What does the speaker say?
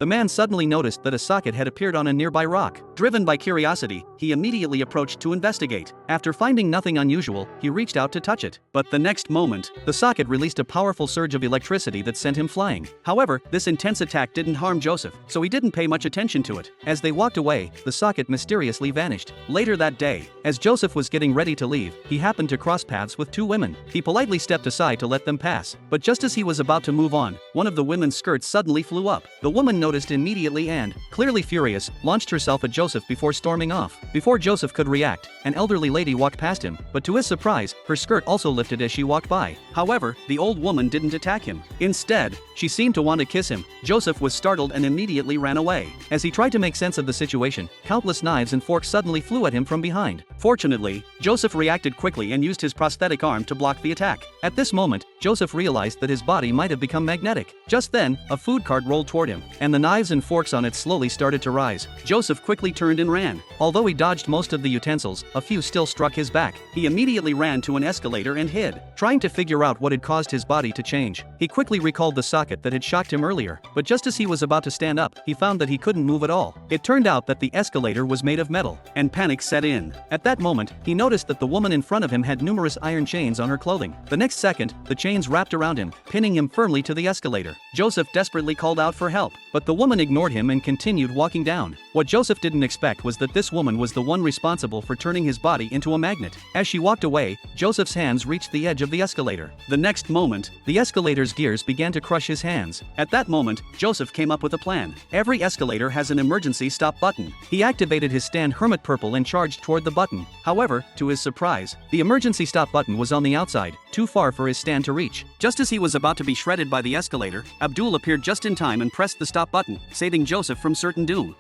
the man suddenly noticed that a socket had appeared on a nearby rock. Driven by curiosity, he immediately approached to investigate. After finding nothing unusual, he reached out to touch it. But the next moment, the socket released a powerful surge of electricity that sent him flying. However, this intense attack didn't harm Joseph, so he didn't pay much attention to it. As they walked away, the socket mysteriously vanished. Later that day, as Joseph was getting ready to leave, he happened to cross paths with two women. He politely stepped aside to let them pass, but just as he was about to move on, one of the women's skirts suddenly flew up. The woman noticed immediately and, clearly furious, launched herself at Joseph before storming off. Before Joseph could react, an elderly lady walked past him, but to his surprise, her skirt also lifted as she walked by. However, the old woman didn't attack him. Instead, she seemed to want to kiss him. Joseph was startled and immediately ran away. As he tried to make sense of the situation, countless knives and forks suddenly flew at him from behind. Fortunately, Joseph reacted quickly and used his prosthetic arm to block the attack. At this moment, Joseph realized that his body might have become magnetic. Just then, a food cart rolled toward him, and the knives and forks on it slowly started to rise. Joseph quickly turned and ran. Although he dodged most of the utensils, a few still struck his back. He immediately ran to an escalator and hid, trying to figure out what had caused his body to change. He quickly recalled the socket that had shocked him earlier, but just as he was about to stand up, he found that he couldn't move at all. It turned out that the escalator was made of metal, and panic set in. At that moment, he noticed that the woman in front of him had numerous iron chains on her clothing. The next second, the chains wrapped around him, pinning him firmly to the escalator. Joseph desperately called out for help, but the woman ignored him and continued walking down. What Joseph didn't expect was that this woman was the one responsible for turning his body into a magnet. As she walked away, Joseph's hands reached the edge of the escalator. The next moment, the escalator's gears began to crush his hands. At that moment, Joseph came up with a plan. Every escalator has an emergency stop button. He activated his stand Hermit Purple and charged toward the button. However, to his surprise, the emergency stop button was on the outside, too far for his stand to reach. Just as he was about to be shredded by the escalator, Abdul appeared just in time and pressed the stop button, saving Joseph from certain doom.